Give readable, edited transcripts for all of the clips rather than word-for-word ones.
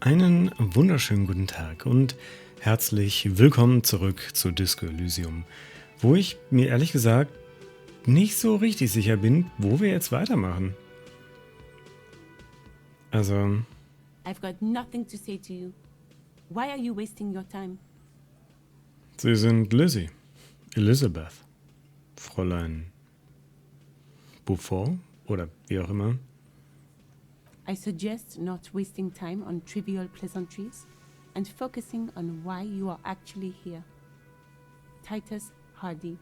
Einen wunderschönen guten Tag und herzlich willkommen zurück zu Disco Elysium, wo ich mir ehrlich gesagt nicht so richtig sicher bin, wo wir jetzt weitermachen. Also, I've got nothing to say to you. Why are you wasting your time? Sie sind Lizzie, Elizabeth, Fräulein Buffon oder wie auch immer. I suggest not wasting time on trivial pleasantries and focusing on why you are actually here. Titus Hardy.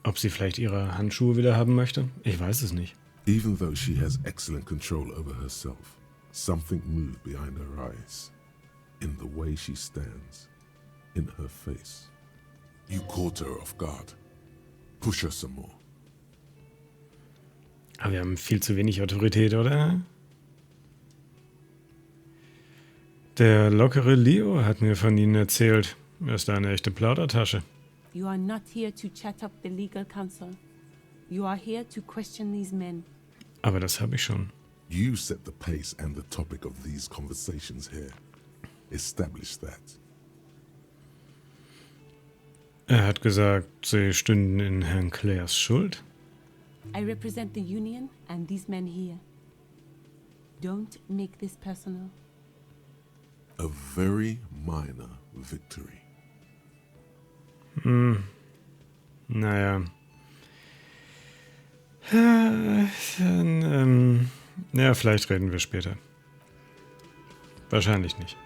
Ob sie vielleicht ihre Handschuhe wieder haben möchte? Ich weiß es nicht. Even though she has excellent control over herself, something moved behind her eyes, in the way she stands, in her face. You caught her off guard. Push her some more. Aber wir haben viel zu wenig Autorität, oder? Der lockere Leo hat mir von Ihnen erzählt. Er ist eine echte Plaudertasche. You are not here to chat up the legal counsel. You are here to question these men. Aber das habe ich schon. You set the pace and the topic of these conversations here. Establish that. Er hat gesagt, Sie stünden in Herrn Clares Schuld. I represent the union and these men here. Don't make this personal. A very minor victory. Naja. Ja, vielleicht reden wir später. Wahrscheinlich nicht.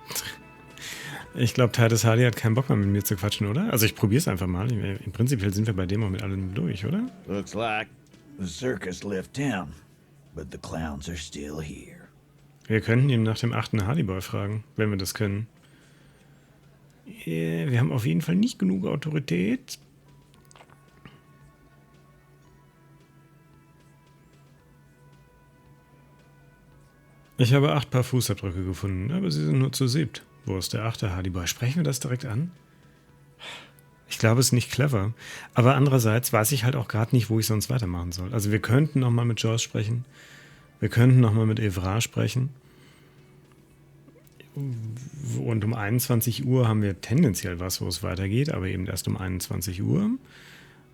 Ich glaube, Titus Hardy hat keinen Bock mehr mit mir zu quatschen, oder? Also ich probiere es einfach mal. Im Prinzip sind wir bei dem auch mit allem durch, oder? Looks like the circus left town, but the clowns are still here. Wir könnten ihn nach dem 8. Hardyboy fragen, wenn wir das können. Wir haben auf jeden Fall nicht genug Autorität. Ich habe 8 Paar Fußabdrücke gefunden, aber sie sind nur zu 7. Wo ist der 8. Hardyboy? Sprechen wir das direkt an? Ich glaube, es ist nicht clever. Aber andererseits weiß ich halt auch gerade nicht, wo ich sonst weitermachen soll. Also wir könnten nochmal mit Joyce sprechen. Wir könnten nochmal mit Wrack sprechen. Und um 21 Uhr haben wir tendenziell was, wo es weitergeht, aber eben erst um 21 Uhr.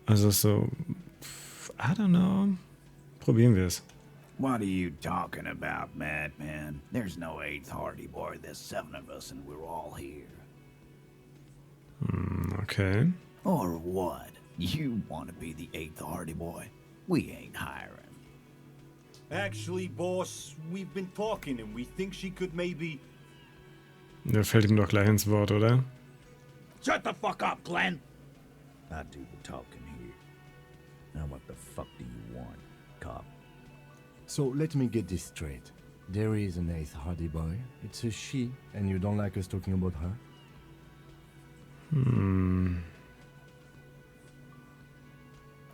Also so, I don't know. Probieren wir es. What are you talking about, madman? There's no 8th Hardy Boy, there's 7 of us and we're all here. Okay. Or what? You want to be the 8th Hardy Boy? We ain't hiring. Actually, boss, we've been talking and we think she could maybe... Der fällt ihm doch gleich ins Wort, oder? Shut the fuck up, Glenn! I do the talking here. Now what the fuck do you want, cop? So let me get this straight. There is an 8th Hardy Boy. It's a she, and you don't like us talking about her?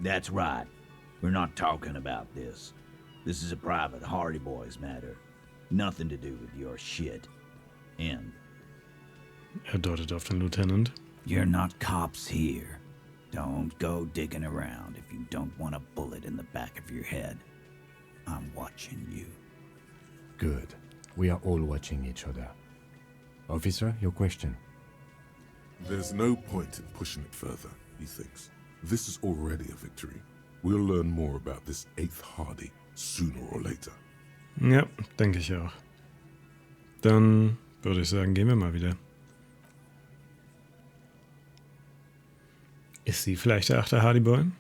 That's right. We're not talking about this. This is a private Hardy Boys matter. Nothing to do with your shit. End. Er deutet auf den Lieutenant. You're not cops here. Don't go digging around if you don't want a bullet in the back of your head. I'm watching you. Good. We are all watching each other. Officer, your question. There's no point in pushing it further, he thinks. This is already a victory. We'll learn more about this 8th Hardy sooner or later. Ja, denke ich auch. Dann würde ich sagen, gehen wir mal wieder. Ist sie vielleicht der 8. Hardyboy?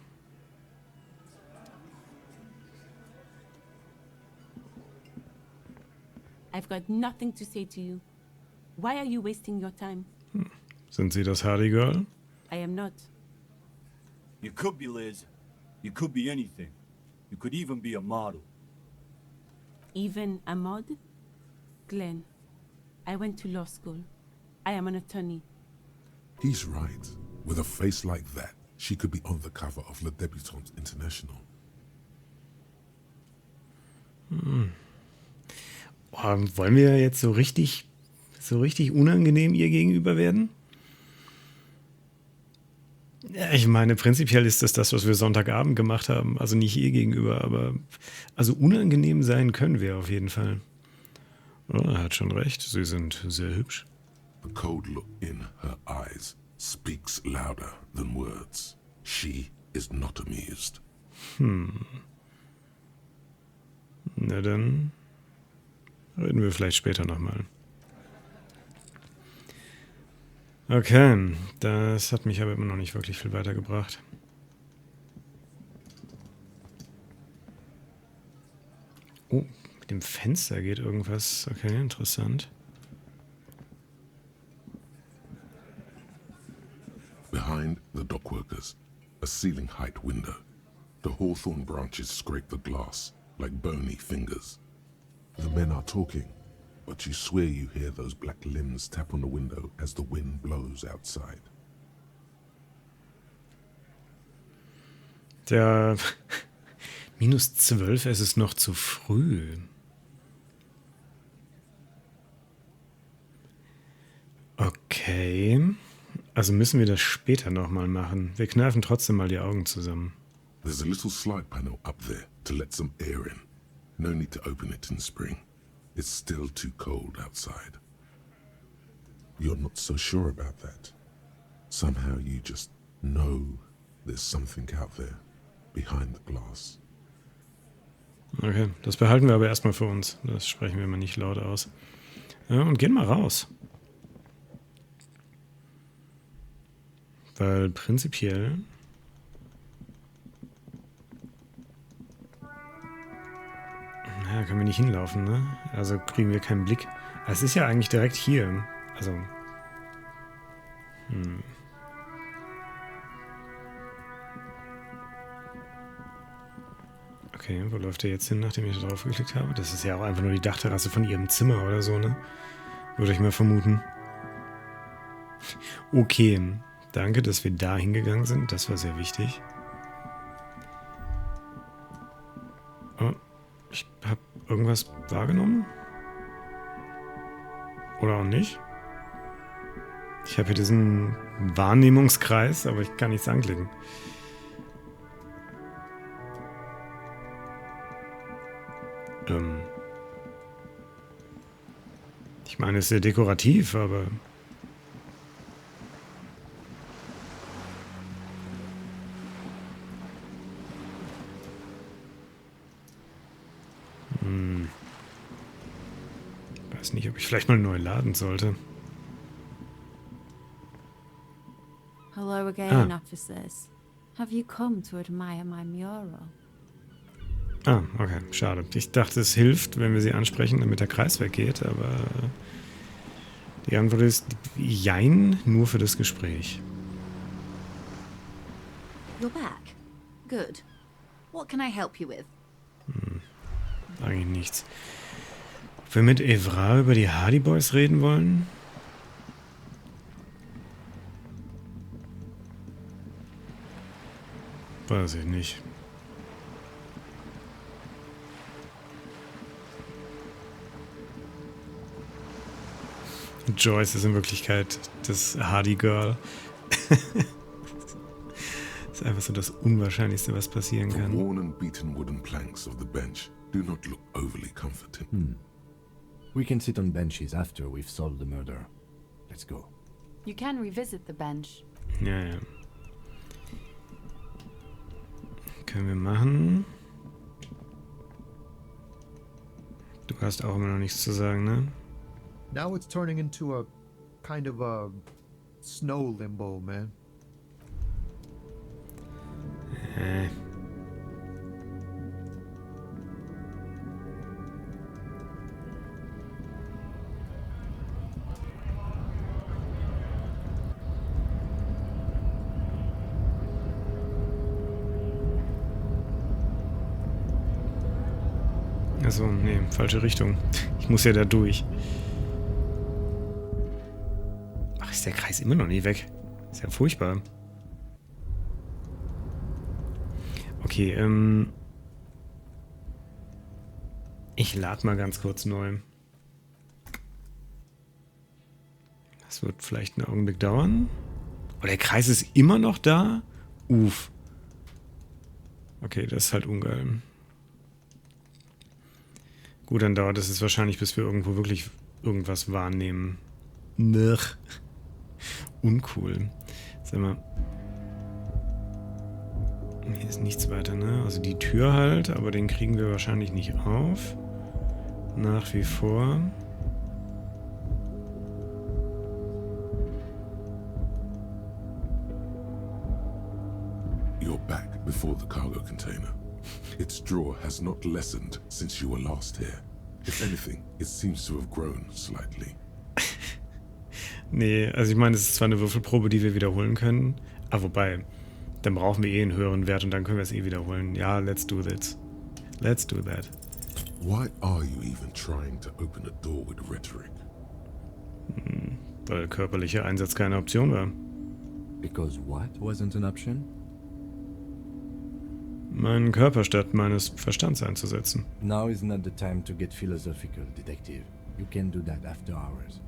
I've got nothing to say to you. Why are you wasting your time? Sind Sie das Hardy Girl? I am not. You could be Liz. You could be anything. You could even be a model. Even a mod? Glenn, I went to law school. I am an attorney. He's right. With a face like that, she could be on the cover of Le Debutante International. Wollen wir jetzt so richtig unangenehm ihr gegenüber werden? Ja, ich meine, prinzipiell ist das, was wir Sonntagabend gemacht haben. Also nicht ihr gegenüber, aber also unangenehm sein können wir auf jeden Fall. Oh, er hat schon recht. Sie sind sehr hübsch. The cold look in her eyes speaks louder than words. She is not amused. Na dann reden wir vielleicht später nochmal. Okay, das hat mich aber immer noch nicht wirklich viel weitergebracht. Oh, mit dem Fenster geht irgendwas. Okay, interessant. Behind the dockworkers, a ceiling-height window. The hawthorn branches scrape the glass like bony fingers. The men are talking, but you swear you hear those black limbs tap on the window as the wind blows outside. Ja, -12, es ist noch zu früh. Okay. Also müssen wir das später nochmal machen. Wir kneifen trotzdem mal die Augen zusammen. There's a little slide panel up there to let some air in. No need to open it in spring. It's still too cold outside. You're not so sure about that. Somehow you just know there's something out there behind the glass. Okay, das behalten wir aber erstmal für uns. Das sprechen wir mal nicht laut aus. Ja, und gehen mal raus. Weil prinzipiell... Naja, können wir nicht hinlaufen, ne? Also kriegen wir keinen Blick. Es ist ja eigentlich direkt hier. Also... Okay, wo läuft der jetzt hin, nachdem ich da drauf geklickt habe? Das ist ja auch einfach nur die Dachterrasse von ihrem Zimmer oder so, ne? Würde ich mal vermuten. Okay, danke, dass wir da hingegangen sind. Das war sehr wichtig. Oh, ich habe irgendwas wahrgenommen? Oder auch nicht? Ich habe hier diesen Wahrnehmungskreis, aber ich kann nichts anklicken. Ich meine, es ist sehr dekorativ, aber... Weiß nicht, ob ich vielleicht mal neu laden sollte. Hello again, officers. Have you come to admire my mural? Ah, okay, schade. Ich dachte, es hilft, wenn wir sie ansprechen, damit der Kreis weggeht, aber die Antwort ist jein, nur für das Gespräch. You're back. Good. What can I help you with? Eigentlich nichts. Ob wir mit Evra über die Hardy Boys reden wollen? Weiß ich nicht. Joyce ist in Wirklichkeit das Hardy Girl. Das ist einfach so das Unwahrscheinlichste, was passieren The kann. worn and beaten wooden planks of the bench do not look overly comforting. We can sit on benches after we've solved the murder. Let's go. You can revisit the bench. Ja, ja. Können wir machen. Du hast auch immer noch nichts zu sagen, ne? Now it's turning into a kind of a snow limbo, man. Also, nee, falsche Richtung. Ich muss ja da durch. Ach, ist der Kreis immer noch nicht weg? Ist ja furchtbar. Okay, ich lade mal ganz kurz neu. Das wird vielleicht einen Augenblick dauern. Oh, der Kreis ist immer noch da? Uff. Okay, das ist halt ungeil. Gut, dann dauert es jetzt wahrscheinlich, bis wir irgendwo wirklich irgendwas wahrnehmen. Nech. Uncool. Sag mal. Hier ist nichts weiter, ne? Also die Tür halt, aber den kriegen wir wahrscheinlich nicht auf. Nach wie vor. You're back before the cargo container. Its drawer has not lessened since you were last here. If anything, it seems to have grown slightly. Nee, also ich meine, es ist zwar eine Würfelprobe, die wir wiederholen können, aber wobei, dann brauchen wir einen höheren Wert und dann können wir es wiederholen. Ja, let's do this. Let's do that. Why are you even trying to open a door with rhetoric? Weil körperlicher Einsatz keine Option war. Because what wasn't an option? Meinen Körper statt meines Verstands einzusetzen. Now is not the time to get philosophical, detective. You can do that after hours.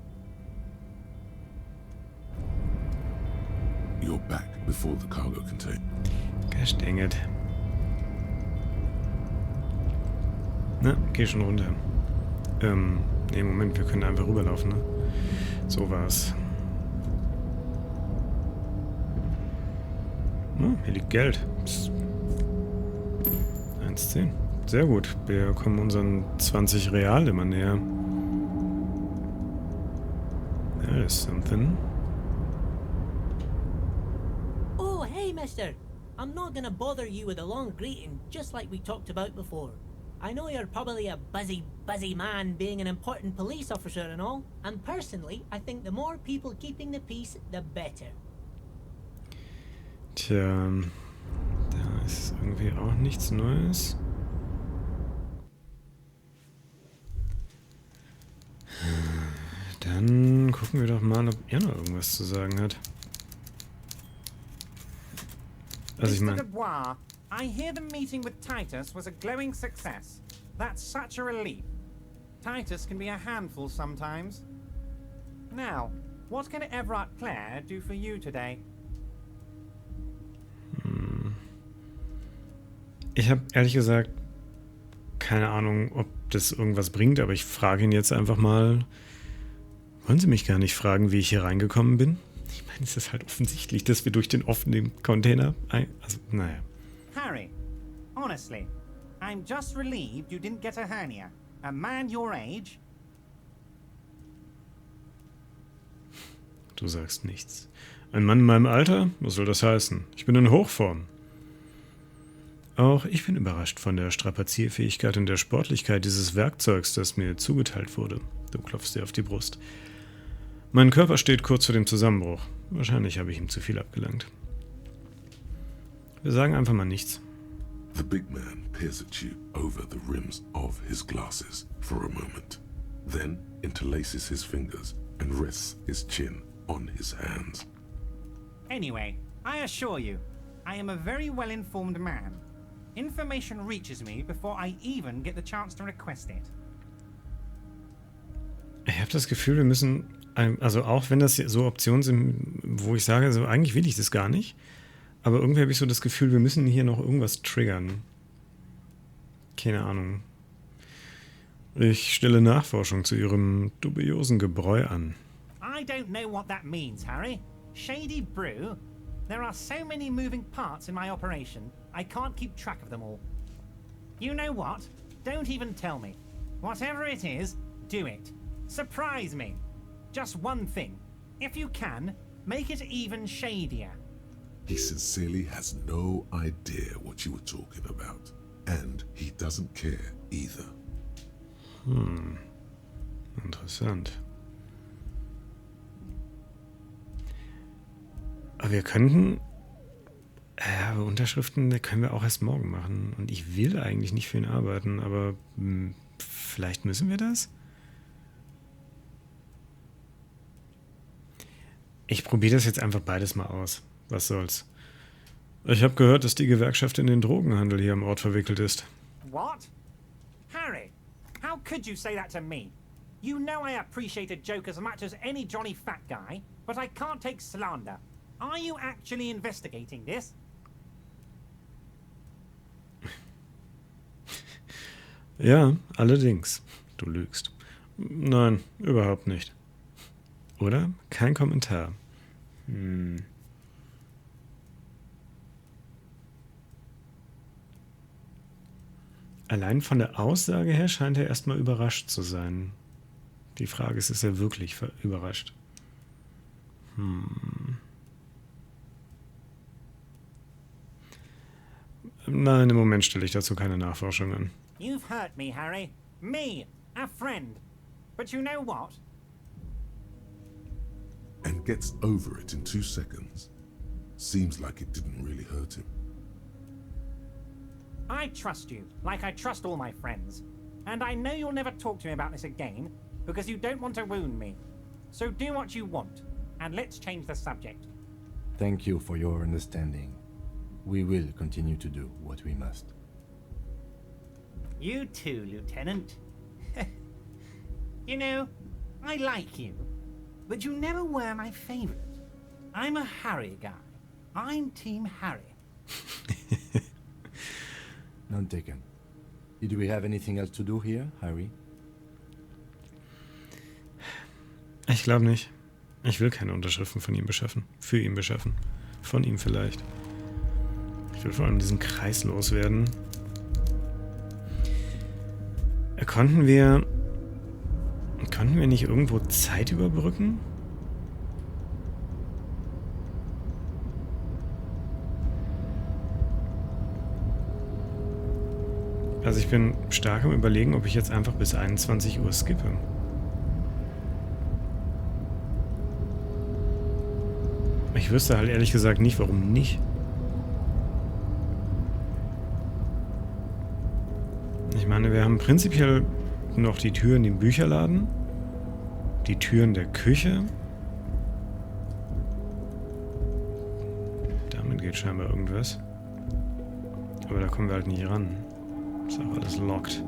You're back before the cargo container. Gosh dang it. Na, geh schon runter. Nee, Moment, wir können einfach rüberlaufen, ne? So war's. Hier liegt Geld. 1,10. Sehr gut. Wir kommen unseren 20 Real immer näher. There is something. Oh, hey, mister. I'm not gonna bother you with a long greeting, just like we talked about before. I know you're probably a busy man being an important police officer and all, and personally, I think the more people keeping the peace, the better. Tja, da ist irgendwie auch nichts Neues. Dann gucken wir doch mal, ob er noch irgendwas zu sagen hat. Also ich meine... Dubois, I hear the meeting with Titus was a glowing success. That's such a relief. Titus can be a handful sometimes. Now, what can Everett Clare do for you today? Ich habe ehrlich gesagt keine Ahnung, ob das irgendwas bringt, aber ich frage ihn jetzt einfach mal. Wollen Sie mich gar nicht fragen, wie ich hier reingekommen bin? Ich meine, es ist halt offensichtlich, dass wir durch den offenen Container... Also, naja. Harry, honestly, I'm just relieved you didn't get a hernia. A man your age... Du sagst nichts. Ein Mann in meinem Alter? Was soll das heißen? Ich bin in Hochform. Auch ich bin überrascht von der Strapazierfähigkeit und der Sportlichkeit dieses Werkzeugs, das mir zugeteilt wurde. Du klopfst dir auf die Brust. Mein Körper steht kurz vor dem Zusammenbruch. Wahrscheinlich habe ich ihm zu viel abgelangt. Wir sagen einfach mal nichts. The big man peers at you over the rims of his glasses for a moment, then interlaces his fingers and rests his chin on his hands. Anyway, I assure you, I am a very well-informed man. Information reaches me before I even get the chance to request it. Ich habe das Gefühl, wir müssen, also auch wenn das so Optionen sind, wo ich sage, so eigentlich will ich das gar nicht, aber irgendwie habe ich so das Gefühl, wir müssen hier noch irgendwas triggern. Keine Ahnung. Ich stelle Nachforschung zu Ihrem dubiosen Gebräu an. I don't know what that means, Harry. Shady brew? There are so many moving parts in my operation, I can't keep track of them all. You know what? Don't even tell me. Whatever it is, do it. Surprise me. Just one thing. If you can, make it even shadier. He sincerely has no idea what you were talking about. And he doesn't care either. Interessant. Aber wir könnten... aber Unterschriften können wir auch erst morgen machen. Und ich will eigentlich nicht für ihn arbeiten, aber vielleicht müssen wir das? Ich probiere das jetzt einfach beides mal aus. Was soll's. Ich habe gehört, dass die Gewerkschaft in den Drogenhandel hier am Ort verwickelt ist. What? Harry, how could you say that to me? You know I appreciate a joke as much as any Johnny Fat Guy, but I can't take slander. Are you actually investigating this? Ja, allerdings. Du lügst. Nein, überhaupt nicht. Oder? Kein Kommentar. Allein von der Aussage her scheint er erstmal überrascht zu sein. Die Frage ist er wirklich überrascht? Nein, im Moment stelle ich dazu keine Nachforschung an. You've hurt me, Harry. Me, a friend. But you know what? And gets over it in 2 seconds. Seems like it didn't really hurt him. I trust you, like I trust all my friends. And I know you'll never talk to me about this again, because you don't want to wound me. So do what you want, and let's change the subject. Thank you for your understanding. We will continue to do what we must. You too, Lieutenant. You know, I like you, but you never were my favorite. I'm a Harry guy. I'm Team Harry. None taken. Did we have anything else to do here, Harry? Ich glaube nicht. Ich will keine Unterschriften von ihm beschaffen. Für ihn beschaffen. Von ihm vielleicht. Ich will vor allem diesen Kreis loswerden. Konnten wir nicht irgendwo Zeit überbrücken? Also ich bin stark am Überlegen, ob ich jetzt einfach bis 21 Uhr skippe. Ich wüsste halt ehrlich gesagt nicht, warum nicht. Ich meine, wir haben prinzipiell noch die Türen im Bücherladen, die Türen der Küche. Damit geht scheinbar irgendwas. Aber da kommen wir halt nicht ran. Ist auch alles locked.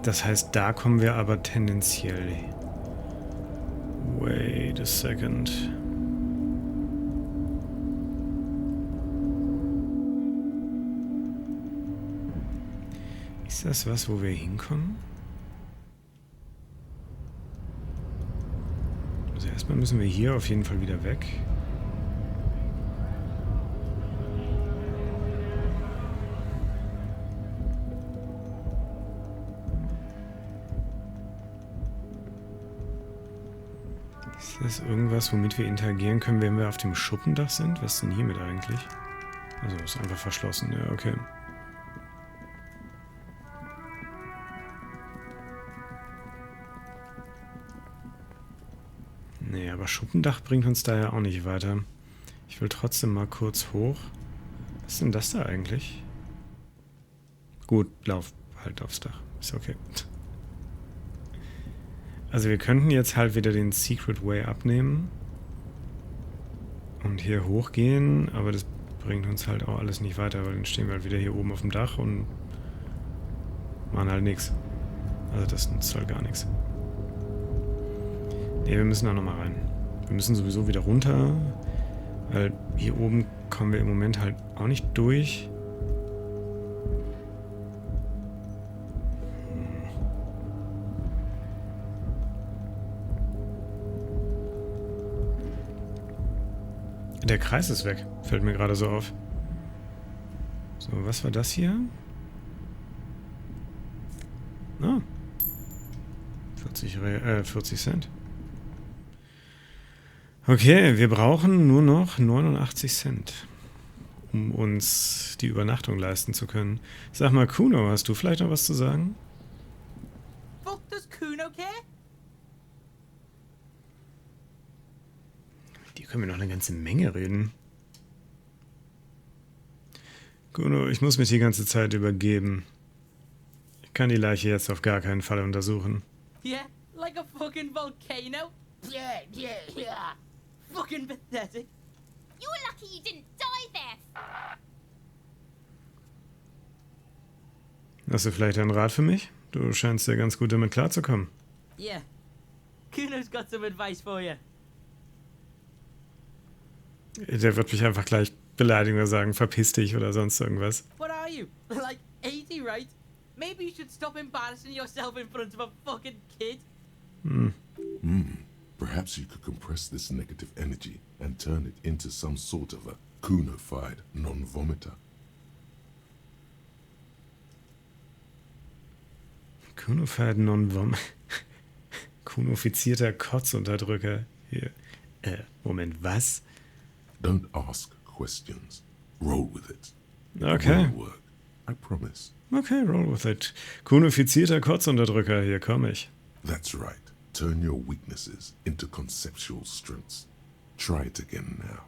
Das heißt, da kommen wir aber tendenziell... Wait a second. Ist das was, wo wir hinkommen? Also erstmal müssen wir hier auf jeden Fall wieder weg. Ist das irgendwas, womit wir interagieren können, wenn wir auf dem Schuppendach sind? Was ist denn hiermit eigentlich? Also ist einfach verschlossen, ja, okay. Nee, aber Schuppendach bringt uns da ja auch nicht weiter. Ich will trotzdem mal kurz hoch. Was ist denn das da eigentlich? Gut, lauf halt aufs Dach. Ist okay. Also wir könnten jetzt halt wieder den Secret Way abnehmen. Und hier hochgehen, aber das bringt uns halt auch alles nicht weiter, weil dann stehen wir halt wieder hier oben auf dem Dach und machen halt nichts. Also das nutzt halt gar nichts. Ne, wir müssen da nochmal rein. Wir müssen sowieso wieder runter, weil hier oben kommen wir im Moment halt auch nicht durch. Der Kreis ist weg. Fällt mir gerade so auf. So, was war das hier? Ah. 40 Cent. Okay, wir brauchen nur noch 89 Cent, um uns die Übernachtung leisten zu können. Sag mal, Kuno, hast du vielleicht noch was zu sagen? Fuck does Kuno care? Die können wir noch eine ganze Menge reden. Kuno, ich muss mich die ganze Zeit übergeben. Ich kann die Leiche jetzt auf gar keinen Fall untersuchen. Yeah, like a fucking volcano? Yeah. Fucking pathetic. You're lucky you didn't die there. Hast du vielleicht einen Rat für mich? Du scheinst ja ganz gut damit klarzukommen. Yeah. Kuno's got some advice for you. Der wird mich einfach gleich beleidigen oder sagen, verpiss dich oder sonst irgendwas. What are you? Like 80, right? Maybe you should stop embarrassing yourself in front of a fucking kid. Perhaps you could compress this negative energy and turn it into some sort of a Kuno-fied non-vomiter. Kuno-fied Kunofizierter Kotzunterdrücker. Hier. Moment, was? Don't ask questions. Roll with it. Okay. It will work. I promise. Okay, roll with it. Kunofizierter Kotzunterdrücker, hier komme ich. That's right. Turn your weaknesses into conceptual strengths. Try it again now.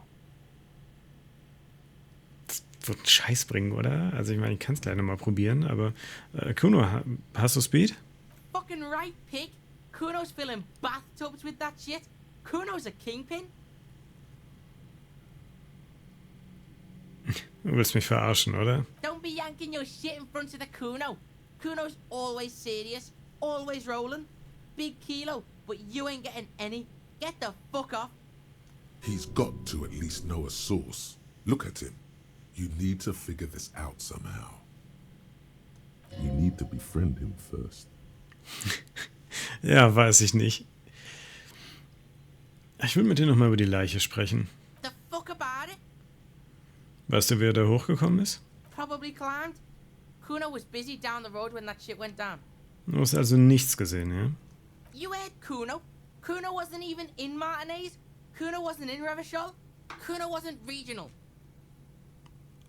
Das wird einen Scheiß bringen, oder? Also ich meine, ich kann es gleich nochmal probieren, aber Kuno, hast du Speed? Fucking right, pig. Kuno's filling bathtubs with that shit. Kuno's a kingpin. Du willst mich verarschen, oder? Don't be yanking your shit in front of the Kuno. Kuno's always serious, always rolling. Big kilo, but you ain't getting any. Get the fuck off. He's got to at least know a source. Look at him. You need to figure this out somehow. You need to befriend him first. Ja, weiß ich nicht. Ich will mit dir nochmal über die Leiche sprechen. The fuck about it? Weißt du, wer da hochgekommen ist? Probably climbed. Kuno was busy down the road when that shit went down. Du hast also nichts gesehen, ja? You heard Kuno? Kuno wasn't even in Martinez. Kuno wasn't in Revachol. Kuno wasn't regional.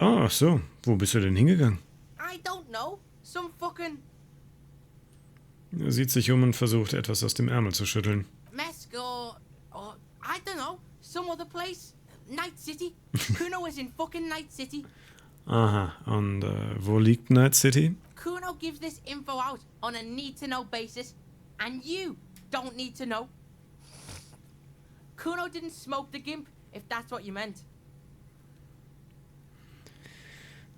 Oh, ach so. Wo bist du denn hingegangen? I don't know. Some fucking Er sieht sich um und versucht, etwas aus dem Ärmel zu schütteln. Mesco or I don't know. Some other place. Night City. Kuno was in fucking Night City. Aha, und wo liegt Night City? Kuno gives this info out on a need-to-know basis, and you don't need to know. Kuno didn't smoke the gimp, if that's what you meant.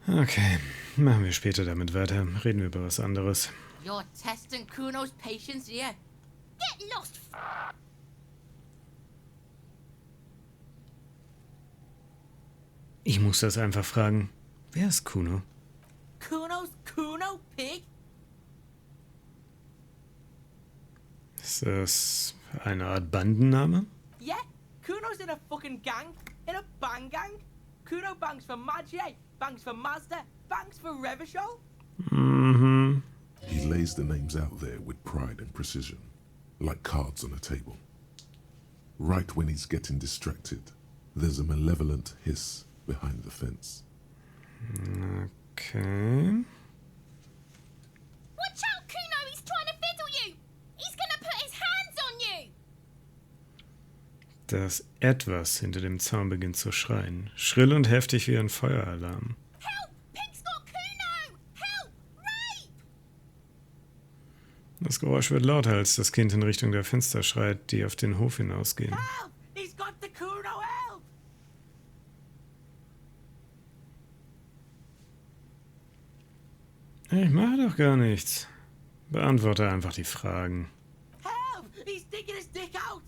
Okay, machen wir später damit weiter. Reden wir über was anderes. You're testing Kuno's patience here. Get lost. Ich muss das einfach fragen. Wer ist Kuno? Kuno's Kuno, pig? Ist das eine Art Bandenname? Yeah, Kuno's in a fucking gang, in a bang gang. Kuno bangs for Magier, bangs for Mazda, bangs for Revachol. Mhm. He lays the names out there with pride and precision, like cards on a table. Right when he's getting distracted, there's a malevolent hiss behind the fence. Okay. Watch out, Kuno! He's trying to fiddle you! He's gonna put his hands on you! Das Etwas hinter dem Zaun beginnt zu schreien. Schrill und heftig wie ein Feueralarm. Help! Pig's got Kuno! Help! Rape! Das Geräusch wird lauter, als das Kind in Richtung der Fenster schreit, die auf den Hof hinausgehen. Help! He's got the Kuno, help! Ich mache doch gar nichts. Beantworte einfach die Fragen. Help! He's digging his dick out!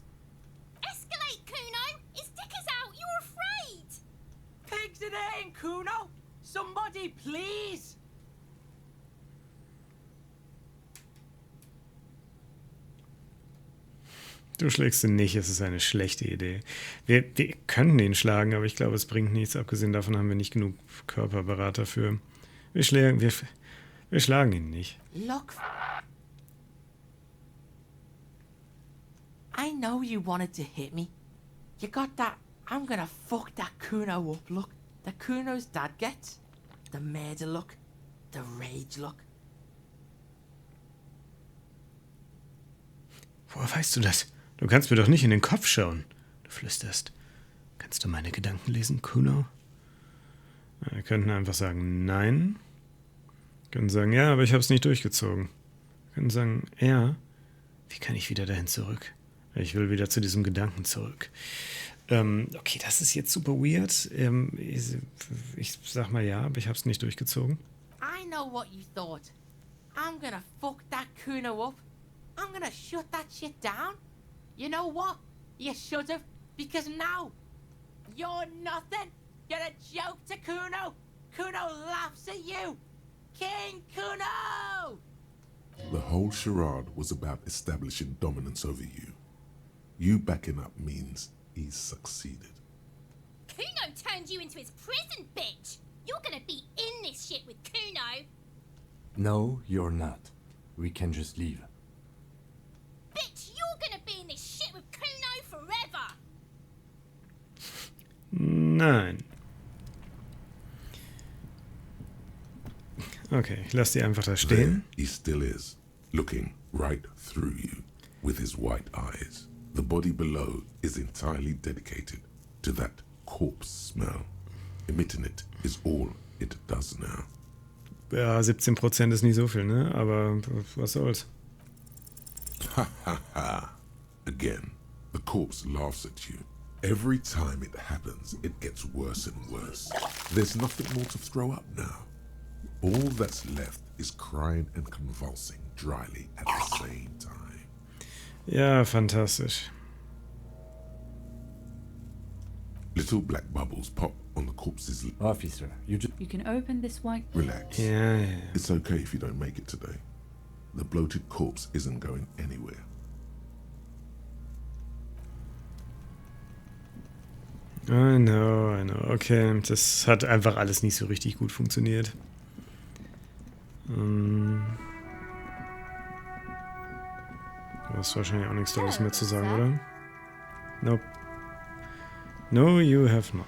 Escalate, Kuno! His dick is out! You're afraid! Pigs in here, Kuno! Somebody, please! Du schlägst ihn nicht, es ist eine schlechte Idee. Wir könnten ihn schlagen, aber ich glaube, es bringt nichts. Abgesehen davon haben wir nicht genug Körperberat dafür. Wir schlagen ihn nicht. Look. I know you wanted to hit me. You got that I'm gonna fuck that Kuno up look that Kuno's dad gets. The murder look. The rage look. Woher weißt du das? Du kannst mir doch nicht in den Kopf schauen. Du flüsterst. Kannst du meine Gedanken lesen, Kuno? Wir könnten einfach sagen, nein. Wir können sagen, ja, aber ich habe es nicht durchgezogen. Wir können sagen, ja. Wie kann ich wieder dahin zurück? Ich will wieder zu diesem Gedanken zurück. Okay, das ist jetzt super weird. Ich sag mal ja, aber ich habe es nicht durchgezogen. I know what you thought. I'm gonna fuck that Kuno up. I'm gonna shut that shit down. You know what? You should have, because now you're nothing. You're a joke to Kuno. Kuno laughs at you. King Kuno! The whole charade was about establishing dominance over you. You backing up means he's succeeded. Kuno turned you into his prison, bitch! You're gonna be in this shit with Kuno! No, you're not. We can just leave. Bitch, you're gonna be in this shit with Kuno forever! Nein. Okay, ich lasse die einfach da There stehen. he still is, looking right through you with his white eyes. The body below is entirely dedicated to that corpse smell. Emitting it is all it does now. Ja, 17% ist nicht so viel, ne? Aber was soll's. Ha ha ha. Again, the corpse laughs at you. Every time it happens, it gets worse and worse. There's nothing more to throw up now. All that's left is crying and convulsing dryly at the same time. Ja, fantastisch. Little black bubbles pop on the corpse's lip. Officer, you can open this white... Relax. Ja. It's okay if you don't make it today. The bloated corpse isn't going anywhere. I know. Okay, das hat einfach alles nicht so richtig gut funktioniert. Du hast wahrscheinlich auch nichts Tolles mehr zu sagen, oder? Nope. No, you have not.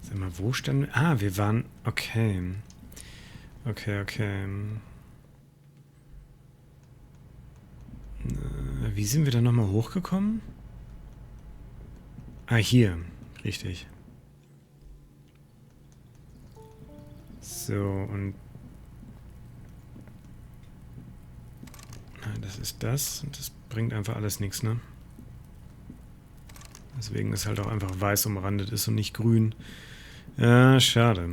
Sag mal, wo standen wir? Ah, wir waren... Okay. Okay. Wie sind wir da nochmal hochgekommen? Ah, hier. Richtig. So, und... Nein, das ist das. Und das bringt einfach alles nichts, ne? Deswegen ist halt auch einfach weiß umrandet ist und nicht grün. Ja, schade.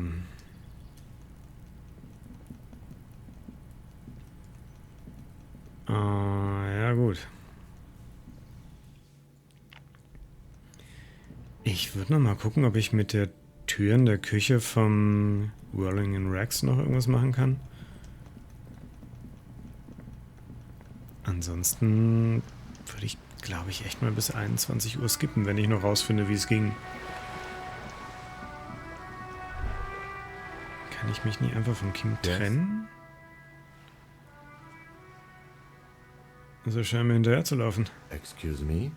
Ja, gut. Ich würde noch mal gucken, ob ich mit der Tür in der Küche vom Rolling in Wrack noch irgendwas machen kann. Ansonsten würde ich, glaube ich, echt mal bis 21 Uhr skippen, wenn ich noch rausfinde, wie es ging. Kann ich mich nicht einfach vom King trennen? Also scheint mir hinterher zu laufen. Excuse me?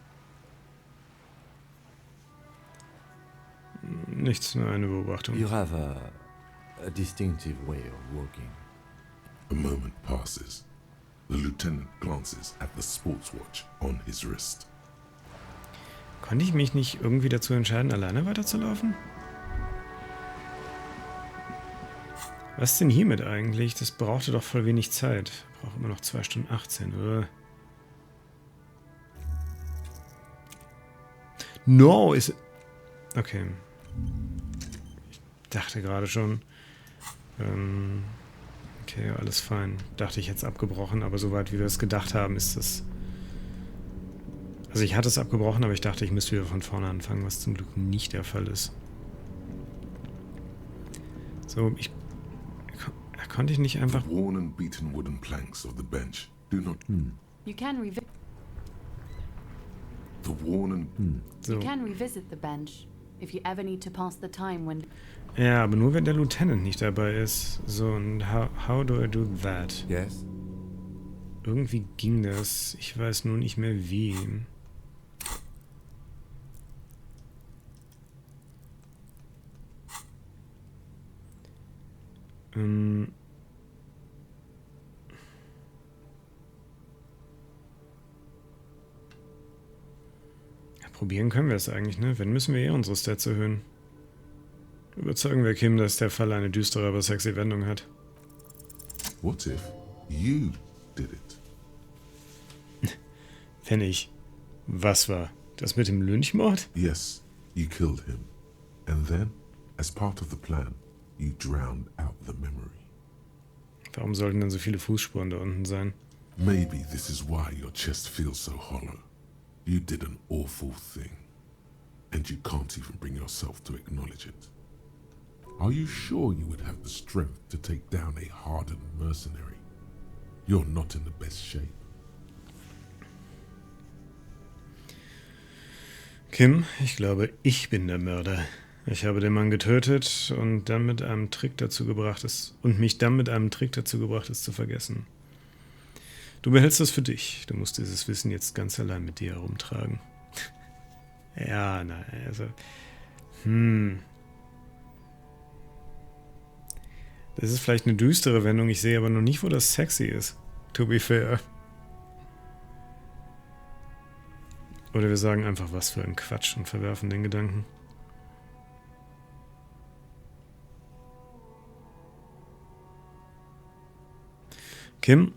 Nichts, nur eine Beobachtung. You have a distinctive way of walking. A moment passes. The lieutenant glances at the sports watch on his wrist. Konnte ich mich nicht irgendwie dazu entscheiden, alleine weiterzulaufen? Was ist denn hiermit eigentlich? Das brauchte doch voll wenig Zeit. Braucht immer noch 2 Stunden 18, oder? No, ist... Okay. Ich dachte gerade schon. Okay, alles fein. Dachte ich jetzt abgebrochen, aber soweit wie wir es gedacht haben, ist das... Also ich hatte es abgebrochen, aber ich dachte, ich müsste wieder von vorne anfangen, was zum Glück nicht der Fall ist. So, konnte ich nicht einfach... The worn and beaten wooden planks of the bench do not... You can revisit. The worn and... So. You can revisit the bench if you ever need to pass the time when. Ja, aber nur wenn der Lieutenant nicht dabei ist. So, und how do I do that? Yes? Irgendwie ging das. Ich weiß nur nicht mehr wie. Ja, probieren können wir es eigentlich, ne? Wenn, müssen wir eh unsere Stats erhöhen. Überzeugen wir Kim, dass der Fall eine düstere, aber sexy Wendung hat. What if you did it? Wenn ich was war, Das mit dem Lynchmord? Yes, you killed him. And then, as part of the plan, you drowned out the memory. Warum sollten dann so viele Fußspuren da unten sein? Maybe this is why your chest feels so hollow. You did an awful thing. And you can't even bring yourself to acknowledge it. Are you sure you would have the strength to take down a hardened mercenary? You're not in the best shape. Kim, ich glaube, ich bin der Mörder. Ich habe den Mann getötet und dann mit einem Trick dazu gebracht, es zu vergessen. Du behältst das für dich. Du musst dieses Wissen jetzt ganz allein mit dir herumtragen. Ja, na, also. Das ist vielleicht eine düstere Wendung, ich sehe aber noch nicht, wo das sexy ist. To be fair. Oder wir sagen einfach, was für ein Quatsch und verwerfen den Gedanken. Kim,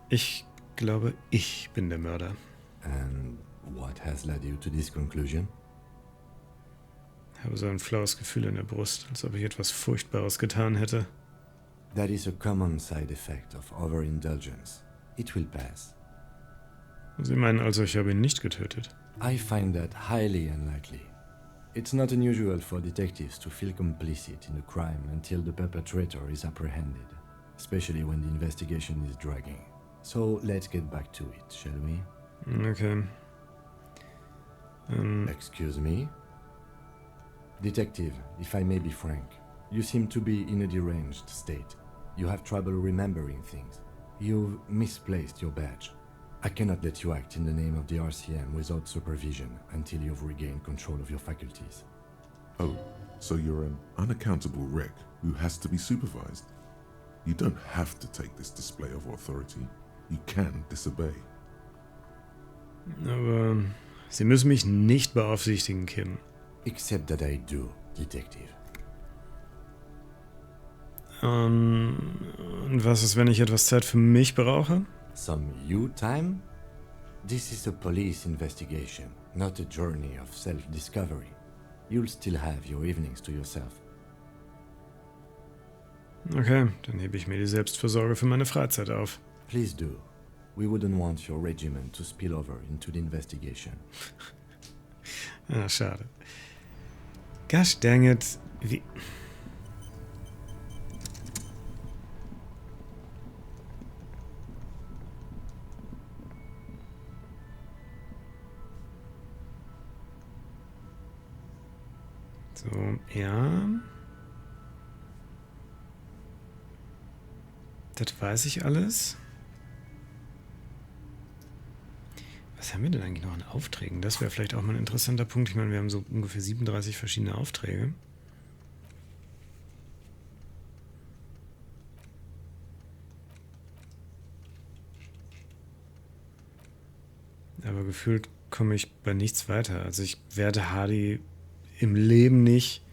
ich glaube, ich bin der Mörder. And what has led you to this conclusion? Ich habe so ein flaues Gefühl in der Brust, als ob ich etwas Furchtbares getan hätte. That is a common side effect of overindulgence. It will pass. Sie meinen also, ich habe ihn nicht getötet? I find that highly unlikely. It's not unusual for detectives to feel complicit in a crime until the perpetrator is apprehended, especially when the investigation is dragging. So let's get back to it, shall we? Okay. Excuse me? Detective, if I may be frank, you seem to be in a deranged state. You have trouble remembering things. You've misplaced your badge. I cannot let you act in the name of the RCM without supervision until you've regained control of your faculties. Oh, so you're an unaccountable wreck who has to be supervised? You don't have to take this display of authority. You can disobey. Aber Sie müssen mich nicht beaufsichtigen, Kim. Except that I do, Detective. Und was ist, wenn ich etwas Zeit für mich brauche? Some you time? This is a police investigation, not a journey of self-discovery. You'll still have your evenings to yourself. Okay, dann hebe ich mir die Selbstversorge für meine Freizeit auf. Please do. We wouldn't want your regiment to spill over into the investigation. Ah, schade. Gosh dang it. Wie... So, ja. Das weiß ich alles. Was haben wir denn eigentlich noch an Aufträgen? Das wäre vielleicht auch mal ein interessanter Punkt. Ich meine, wir haben so ungefähr 37 verschiedene Aufträge. Aber gefühlt komme ich bei nichts weiter. Also ich werde Hardy im Leben nicht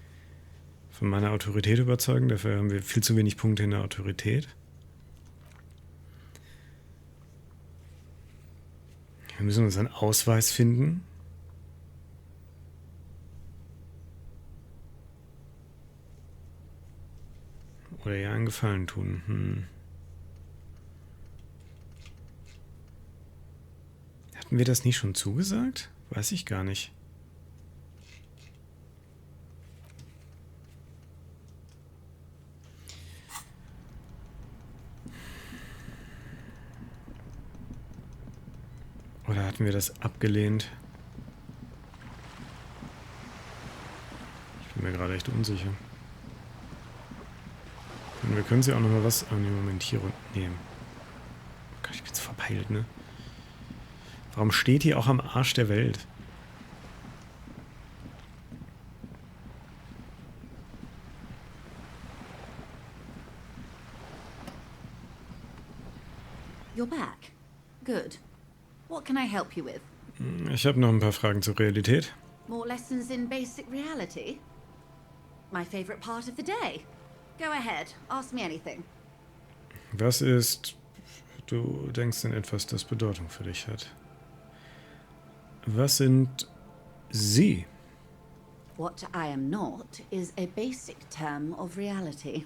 von meiner Autorität überzeugen. Dafür haben wir viel zu wenig Punkte in der Autorität. Wir müssen uns einen Ausweis finden. Oder ihr einen Gefallen tun. Hatten wir das nicht schon zugesagt? Weiß ich gar nicht. Oder hatten wir das abgelehnt? Ich bin mir gerade echt unsicher. Und wir können sie auch noch mal was... Oh ne, Moment, hier runter nehmen. Oh Gott, ich bin so verpeilt, ne? Warum steht die auch am Arsch der Welt? You're back. Good. What can I help you with? Ich habe noch ein paar Fragen zur Realität. More lessons in basic reality? My favorite part of the day. Go ahead, ask me anything. Was ist... Du denkst an etwas, das Bedeutung für dich hat. Was sind Sie? What I am not is a basic term of reality.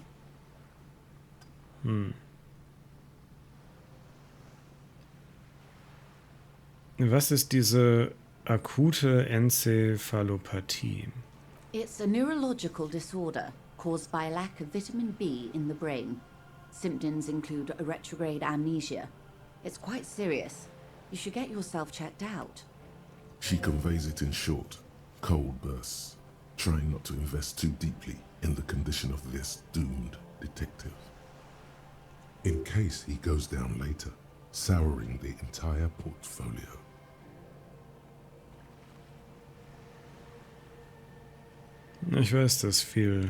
Was ist diese akute Enzephalopathie? It's a neurological disorder caused by a lack of vitamin B in the brain. Symptoms include a retrograde amnesia. It's quite serious. You should get yourself checked out. She conveys it in short, cold bursts, trying not to invest too deeply in the condition of this doomed detective. In case he goes down later, souring the entire portfolio. Ich weiß, dass für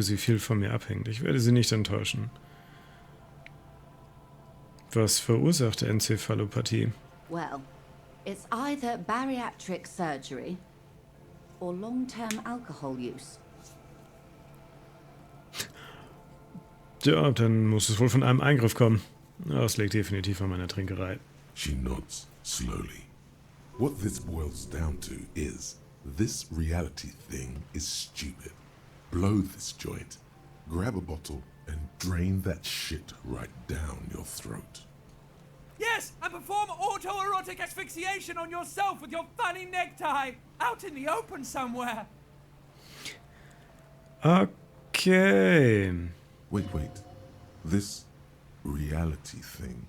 Sie viel von mir abhängt. Ich werde Sie nicht enttäuschen. Was verursacht Enzephalopathie? Well, it's either bariatric surgery or long-term alcohol use. Ja, dann muss es wohl von einem Eingriff kommen. Das liegt definitiv an meiner Trinkerei. She nods slowly. What this boils down to is, this reality thing is stupid. Blow this joint, grab a bottle, and drain that shit right down your throat. Yes, and perform autoerotic asphyxiation on yourself with your funny necktie, out in the open somewhere. Okay. Wait. This reality thing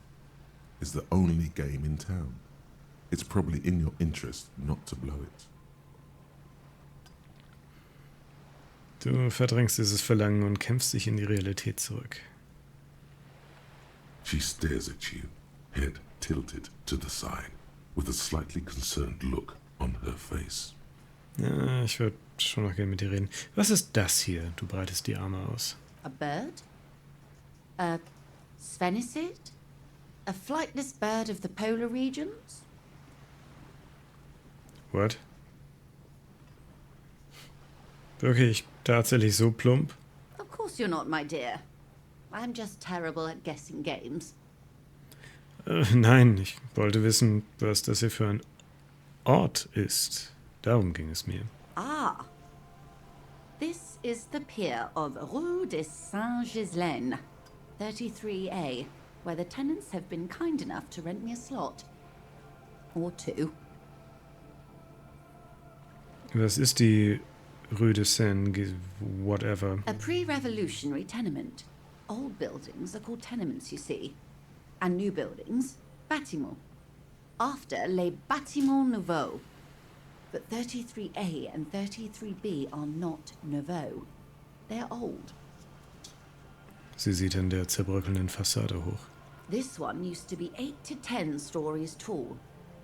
is the only game in town. It's probably in your interest not to blow it. Du verdrängst dieses Verlangen und kämpfst dich in die Realität zurück. She stares at you, head tilted to the side, with a slightly concerned look on her face. Ja, ich würde schon noch gerne mit dir reden. Was ist das hier? Du breitest die Arme aus. A bird? A sphenicid? A flightless bird of the polar regions? What? Wirklich tatsächlich so plump? Of course you're not, my dear. I'm just terrible at guessing games. Nein, ich wollte wissen, was das hier für ein Ort ist. Darum ging es mir. Ah. This is the pier of Rue de Saint-Ghislaine, 33A, where the tenants have been kind enough to rent me a slot. Or two. Was ist die Rue de Seine, whatever? A pre-revolutionary tenement. Old buildings are called tenements, you see. And new buildings, bâtiments. After les bâtiments nouveaux. But 33A and 33B are not nouveaux. They're old. Sie sieht an der zerbröckelnden Fassade hoch. This one used to be 8 to 10 stories tall.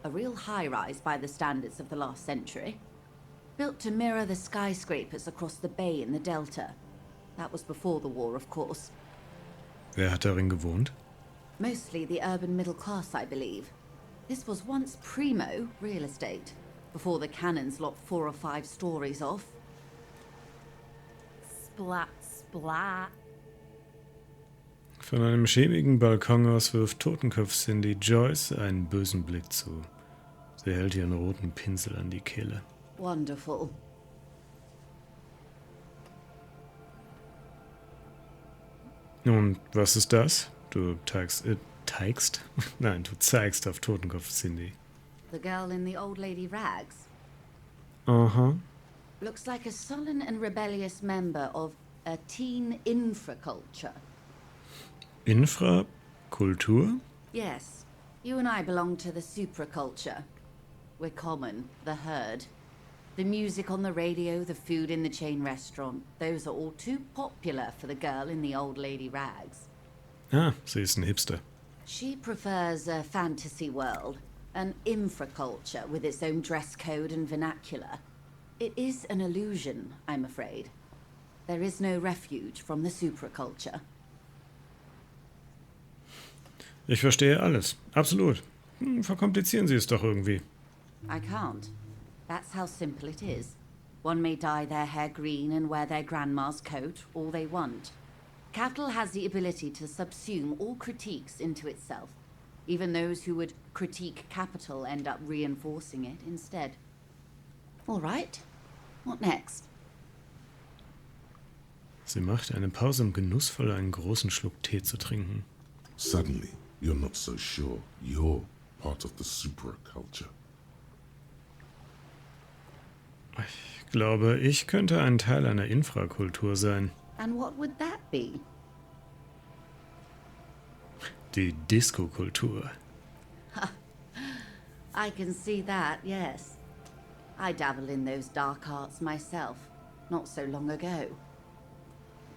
A real high-rise by the standards of the last century. Built to mirror the skyscrapers across the bay in the Delta. That was before the war, of course. Wer hat darin gewohnt? Mostly the urban middle class, I believe. This was once primo real estate, before the cannons lopped 4 or 5 stories off. Splat, splat. Von einem schäbigen Balkon aus wirft Totenkopf Cindy Joyce einen bösen Blick zu. Sie hält ihren roten Pinsel an die Kehle. Wonderful. Und was ist das? Du zeigst? Nein, du zeigst auf Totenkopf Cindy. The girl in the old lady rags. Aha. Looks like a sullen and rebellious member of a teen infraculture. Infrakultur? Yes. You and I belong to the supraculture. We're common, the herd. The music on the radio, the food in the chain restaurant, those are all too popular for the girl in the old lady rags. Ah, sie ist ein Hipster. She prefers a fantasy world, an infraculture with its own dress code and vernacular. It is an illusion, I'm afraid. There is no refuge from the supraculture. Ich verstehe alles. Absolut. Verkomplizieren Sie es doch irgendwie. I can't. That's how simple it is. One may dye their hair green and wear their grandma's coat all they want. Capital has the ability to subsume all critiques into itself. Even those who would critique capital end up reinforcing it instead. All right. What next? Sie macht eine Pause, um genussvoll einen großen Schluck Tee zu trinken. Suddenly, you're not so sure you're part of the supraculture. Ich glaube, ich könnte ein Teil einer Infrakultur sein. And what would that be? Die Disco-Kultur. I can see that, yes. I dabbled in those dark arts myself, not so long ago.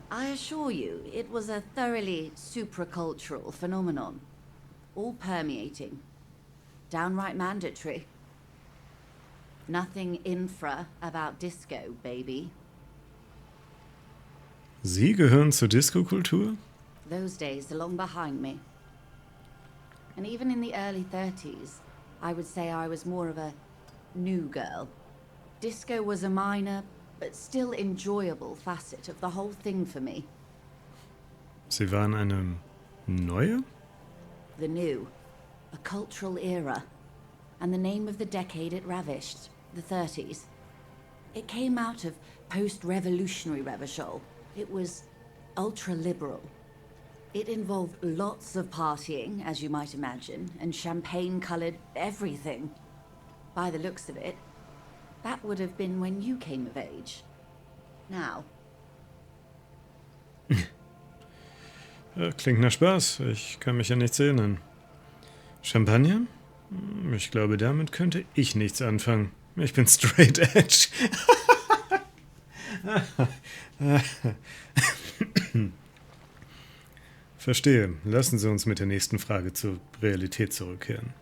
I assure you, it was a thoroughly supracultural phenomenon. All permeating. Downright mandatory. Nothing infra about disco, baby. Sie gehören zur Disco-Kultur? Those days are long behind me. And even in the early 30s, I would say I was more of a new girl. Disco was a minor, but still enjoyable facet of the whole thing for me. Sie waren eine neue? The new. A cultural era. And the name of the decade it ravished, the 30s. It came out of post-revolutionary Revachol. It was ultra-liberal. It involved lots of partying, as you might imagine, and champagne-colored everything. By the looks of it, that would have been when you came of age. Now. Klingt nach Spaß. Ich kann mich an nichts erinnern. Champagner? Ich glaube, damit könnte ich nichts anfangen. Ich bin straight edge. Verstehe. Lassen Sie uns mit der nächsten Frage zur Realität zurückkehren.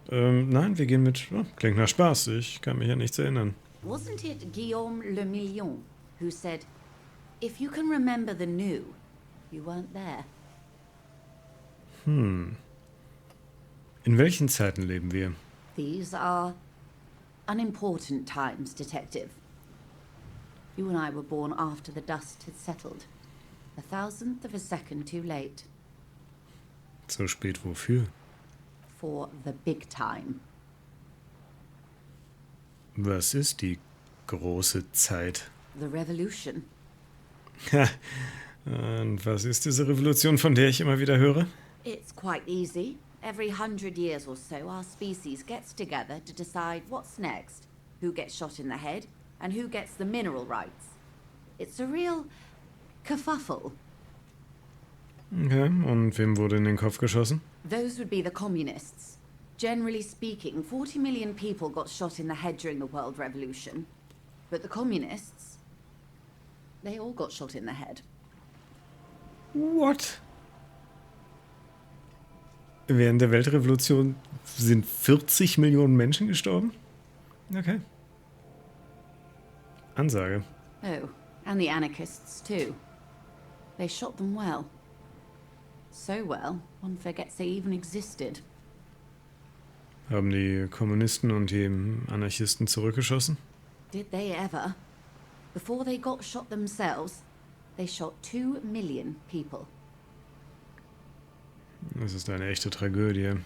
Nein, wir gehen mit... Oh, klingt nach Spaß. Ich kann mich an nichts erinnern. Wasn't it Guillaume Le Million who said, if you can remember the new, you weren't there? In welchen Zeiten leben wir? These are unimportant times, Detective. You and I were born after the dust had settled. 1,000th of a second too late. So spät wofür? For the big time. Was ist die große Zeit? The revolution. Und was ist diese Revolution, von der ich immer wieder höre? It's quite easy. Every 100 years or so, our species gets together to decide what's next, who gets shot in the head, and who gets the mineral rights. It's a real kerfuffle. Okay, und wem wurde in den Kopf geschossen? Those would be the communists. Generally speaking, 40 million people got shot in the head during the World Revolution. But the communists, they all got shot in the head. What? Während der Weltrevolution sind 40 Millionen Menschen gestorben? Okay. Ansage. Oh, and the anarchists too. They shot them well. So well, one forgets they even existed. Haben die Kommunisten und die Anarchisten zurückgeschossen? Did they ever? Before they got shot themselves, they shot 2 million people. Das ist eine echte Tragödie.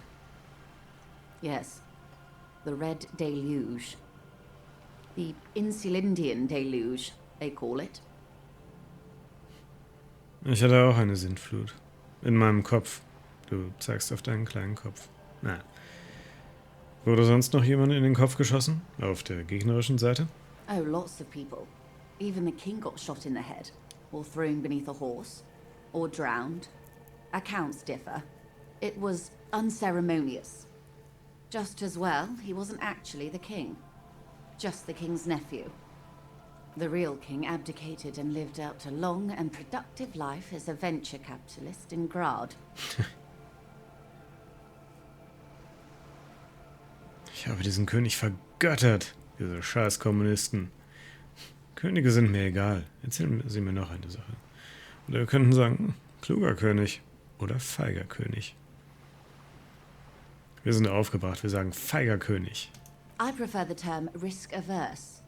Yes. The Red Deluge. The Insulindian Deluge, they call it. Ich hatte auch eine Sintflut. In meinem Kopf. Du zeigst auf deinen kleinen Kopf. Na. Wurde sonst noch jemand in den Kopf geschossen? Auf der gegnerischen Seite? Oh, lots of people. Even the king got shot in the head, or thrown beneath a horse, or drowned. Accounts differ. It was unceremonious. Just as well, he wasn't actually the king. Just the king's nephew. The real king abdicated and lived out a long and productive life as a venture capitalist in Grad. Ich habe diesen König vergöttert, diese scheiß Kommunisten. Könige sind mir egal. Erzählen Sie mir noch eine Sache. Oder wir könnten sagen, kluger König oder feiger König. Wir sind aufgebracht, wir sagen feiger König. I prefer the term risk-averse.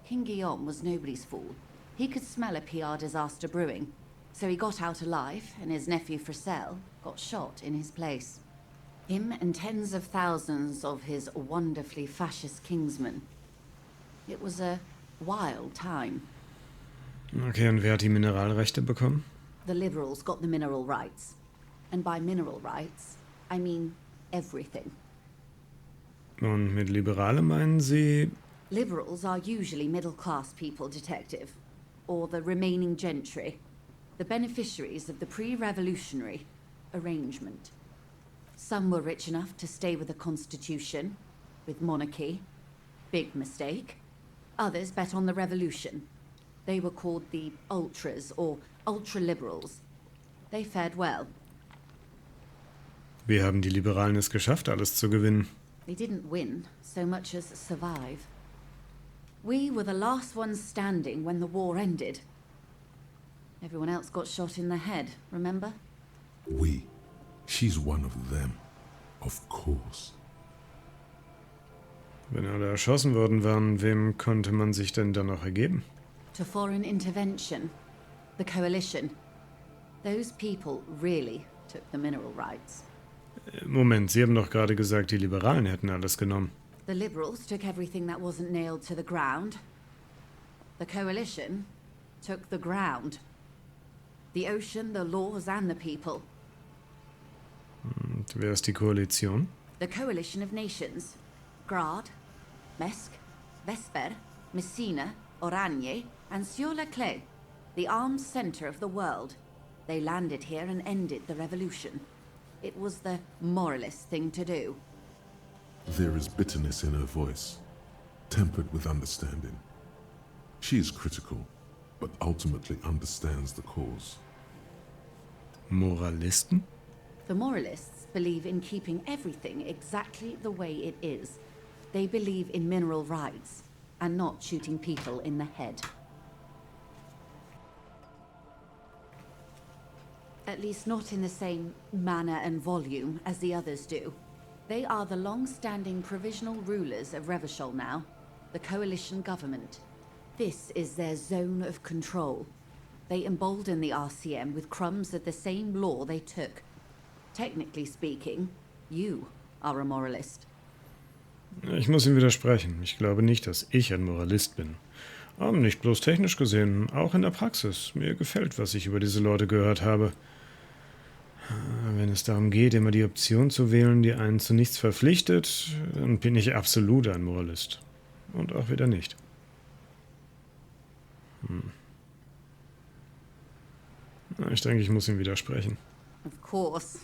King Guillaume was nobody's fool. He could smell a PR disaster brewing, so he got out alive, and his nephew Fricelle got shot in his place. Him and tens of thousands of his wonderfully fascist kingsmen. It was a wild time. Okay, und wer hat die Mineralrechte bekommen? The liberals got the mineral rights. And by mineral rights, I mean everything. Und mit Liberale meinen Sie... Liberals are usually middle-class people, Detective. Or the remaining gentry. The beneficiaries of the pre-revolutionary arrangement. Some were rich enough to stay with the Constitution, with monarchy. Big mistake. Others bet on the revolution. They were called the ultras, or ultra-liberals. They fared well. Wie haben die Liberalen es geschafft, alles zu gewinnen? They didn't win so much as survive. We were the last ones standing when the war ended. Everyone else got shot in the head, remember? We. She's one of them. Of course. Wenn alle erschossen worden waren, wem konnte man sich denn dann noch ergeben? To foreign intervention. The coalition. Those people really took the mineral rights. Moment, Sie haben doch gerade gesagt, die Liberalen hätten alles genommen. The liberals took everything that wasn't nailed to the ground. The coalition took the ground. The ocean, the laws, and the people. Und wer ist die Koalition? The coalition of nations. Grad, Mesk, Vesper, Messina, Oranje, and Sur-la-Clay. The armed center of the world. They landed here and ended the revolution. It was the moralist thing to do. There is bitterness in her voice, tempered with understanding. She is critical, but ultimately understands the cause. Moralisten? The moralists believe in keeping everything exactly the way it is. They believe in mineral rights, and not shooting people in the head. At least not in the same manner and volume as the others do. They are the long-standing provisional rulers of Revachol now, the coalition government. This is their zone of control. They embolden the RCM with crumbs of the same law they took. Technically speaking, you are a moralist. Ich muss ihm widersprechen. Ich glaube nicht, dass ich ein Moralist bin. Aber nicht bloß technisch gesehen, auch in der Praxis. Mir gefällt, was ich über diese Leute gehört habe. Wenn es darum geht, immer die Option zu wählen, die einen zu nichts verpflichtet, dann bin ich absolut ein Moralist. Und auch wieder nicht. Ich denke, ich muss ihm widersprechen. Of course.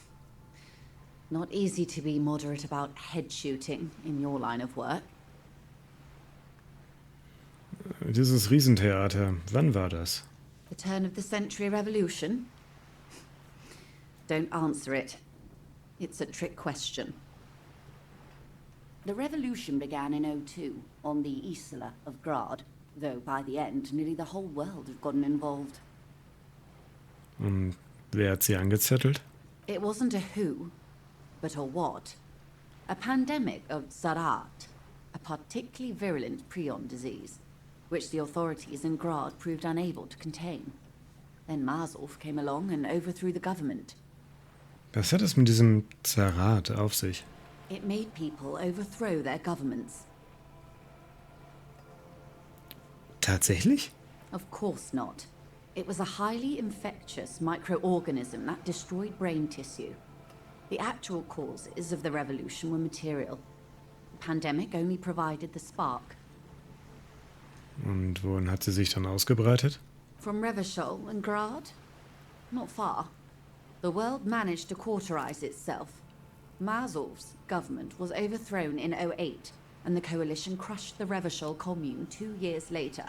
Not easy to be moderate about head shooting in your line of work. Dieses Riesentheater, wann war das? The turn of the century revolution? Don't answer it. It's a trick question. The revolution began in 02 on the Isla of Grad, though by the end nearly the whole world had gotten involved. Und wer hat sie angezettelt? It wasn't a who, but a what. A pandemic of Zarat, a particularly virulent prion disease, which the authorities in Grad proved unable to contain. Then Marzolf came along and overthrew the government. Was hat es mit diesem Zarat auf sich? It made people overthrow their governments. Tatsächlich? Of course not. It was a highly infectious microorganism that destroyed brain tissue. The actual causes of the revolution were material. The pandemic only provided the spark. Und wohin hat sie sich dann ausgebreitet? From Revachol and Grad? Not far. The world managed to cauterize itself. Marzolf's government was overthrown in 08, and the coalition crushed the Revachol commune 2 years later.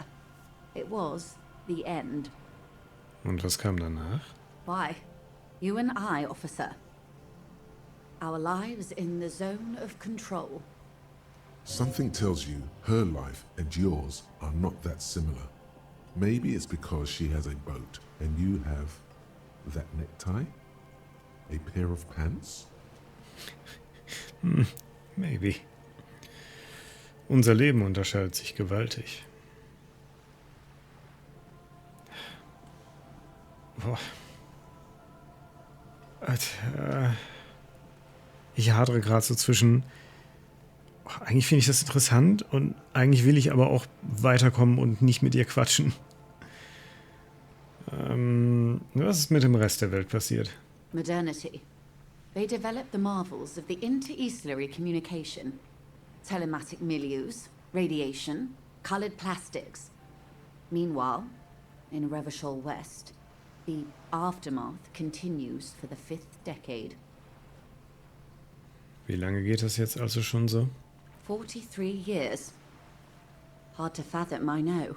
It was the end. Und was kam danach? Why? You and I, officer. Our lives in the zone of control. Something tells you her life and yours are not that similar. Maybe it's because she has a boat and you have that necktie? A pair of pants? Maybe. Unser Leben unterscheidet sich gewaltig. Boah. Ich hadere gerade so zwischen, eigentlich finde ich das interessant und eigentlich will ich aber auch weiterkommen und nicht mit ihr quatschen. Was ist mit dem Rest der Welt passiert? Modernity. They developed the marvels of the inter-eastlery communication. Telematic milieus, radiation, colored plastics. Meanwhile, in Revachol West, the aftermath continues for the 5th decade. Wie lange geht das jetzt also schon so? 43 years. Hard to fathom, I know.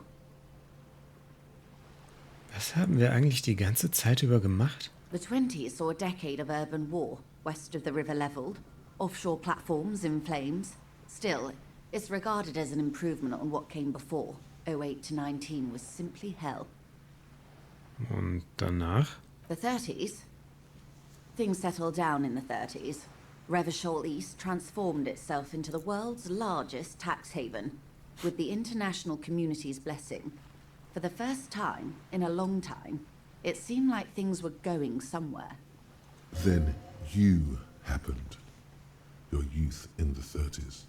Was haben wir eigentlich die ganze Zeit über gemacht? The 20s saw a decade of urban war, west of the river leveled, offshore platforms in flames. Still, it's regarded as an improvement on what came before. 08 to 19 was simply hell. Und danach? The 30s? Things settled down in the 30s. Revachol East transformed itself into the world's largest tax haven, with the international community's blessing. For the first time in a long time, it seemed like things were going somewhere. Then you happened. Your youth in the 30s.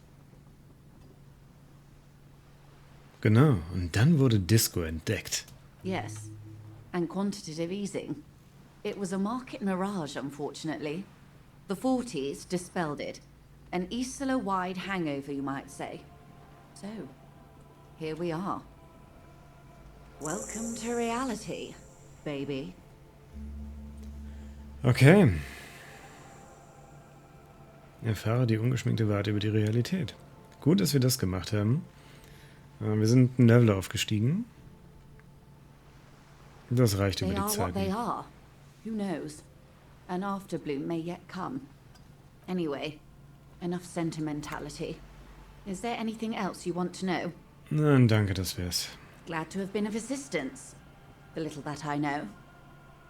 Genau, und dann wurde Disco entdeckt. Yes, and quantitative easing. It was a market mirage, unfortunately. The 40s dispelled it. An Isla-wide hangover, you might say. So, here we are. Welcome to reality, baby. Okay. Erfahre die ungeschminkte Wahrheit über die Realität. Gut, dass wir das gemacht haben. Wir sind ein Level aufgestiegen. Das reicht über They die are what they Zeit. are. Who knows? An afterbloom may yet come. Anyway, enough sentimentality. Is there anything else you want to know? Nein, danke, das wär's. Glad to have been of assistance. The little that I know.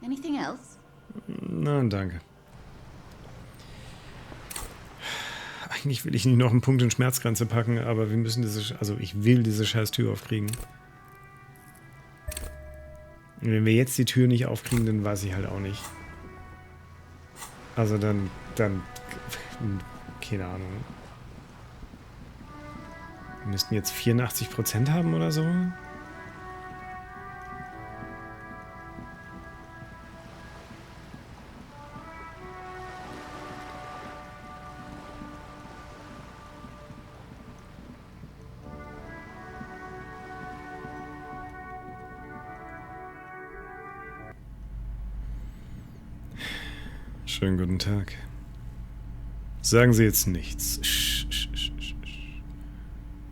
Anything else? Nein, danke. Eigentlich will ich nicht noch einen Punkt in Schmerzgrenze packen, aber wir müssen ich will diese scheiß Tür aufkriegen. Und wenn wir jetzt die Tür nicht aufkriegen, dann weiß ich halt auch nicht. Also dann, keine Ahnung. Wir müssten jetzt 84% haben oder so. Schönen guten Tag. Sagen Sie jetzt nichts.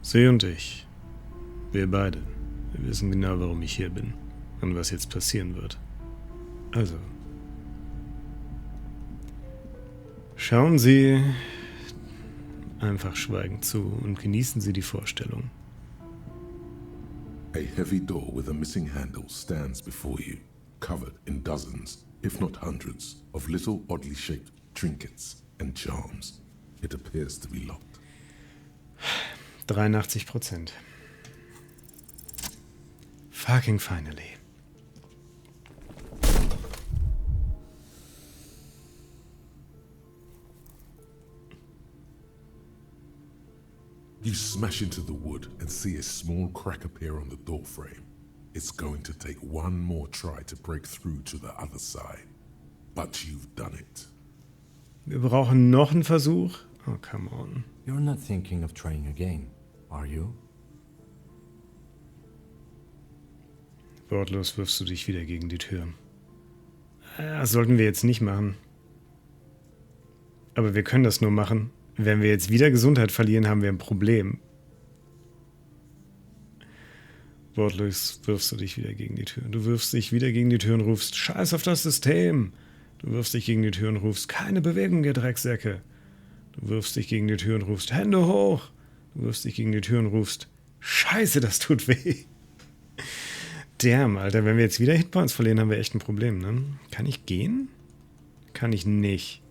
Sie und ich, wir beide, wir wissen genau, warum ich hier bin und was jetzt passieren wird. Also, schauen Sie einfach schweigend zu und genießen Sie die Vorstellung. A heavy door with a missing handle stands before you, covered in dozens, if not hundreds, of little oddly shaped trinkets and charms. It appears to be locked. 83%. Fucking finally. You smash into the wood and see a small crack appear on the door frame. It's going to take one more try to break through to the other side. But you've done it. Wir brauchen noch einen Versuch. Oh, come on. You're not thinking of trying again, are you? Wortlos wirfst du dich wieder gegen die Tür. Das sollten wir jetzt nicht machen. Aber wir können das nur machen. Wenn wir jetzt wieder Gesundheit verlieren, haben wir ein Problem. Wortlos wirfst du dich wieder gegen die Tür. Du wirfst dich wieder gegen die Tür und rufst, Scheiß auf das System. Du wirfst dich gegen die Tür und rufst, keine Bewegung, ihr Drecksäcke. Du wirfst dich gegen die Tür und rufst, Hände hoch. Du wirfst dich gegen die Tür und rufst, Scheiße, das tut weh. Damn, Alter, wenn wir jetzt wieder Hitpoints verlieren, haben wir echt ein Problem, ne? Kann ich gehen? Kann ich nicht.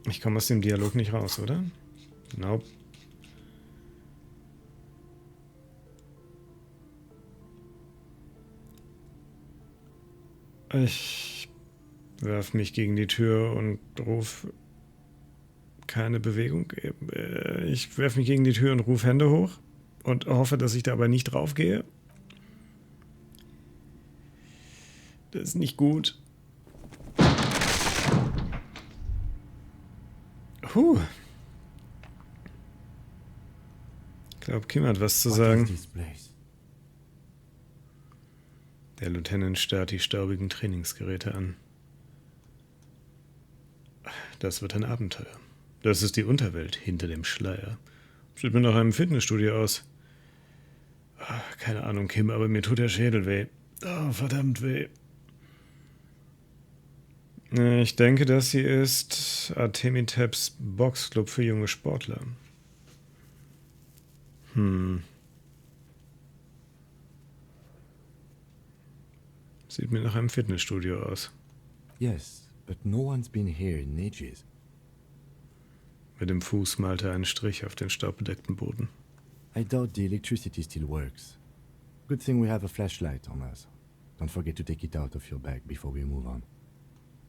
Ich komme aus dem Dialog nicht raus, oder? Nope. werf mich gegen die Tür und ruf keine Bewegung. Ich werf mich gegen die Tür und ruf Hände hoch und hoffe, dass ich dabei nicht draufgehe. Das ist nicht gut. Ich glaube, Kim hat was zu sagen. Der Lieutenant starrt die staubigen Trainingsgeräte an. Das wird ein Abenteuer. Das ist die Unterwelt hinter dem Schleier. Sieht mir nach einem Fitnessstudio aus. Keine Ahnung, Kim, aber mir tut der Schädel weh. Oh, verdammt weh. Ich denke, das hier ist Artemiteps Boxclub für junge Sportler. Sieht mir nach einem Fitnessstudio aus. Yes, but no one's been here in ages. Mit dem Fuß malte er einen Strich auf den staubbedeckten Boden. I doubt the electricity still works. Good thing we have a flashlight on us. Don't forget to take it out of your bag before we move on.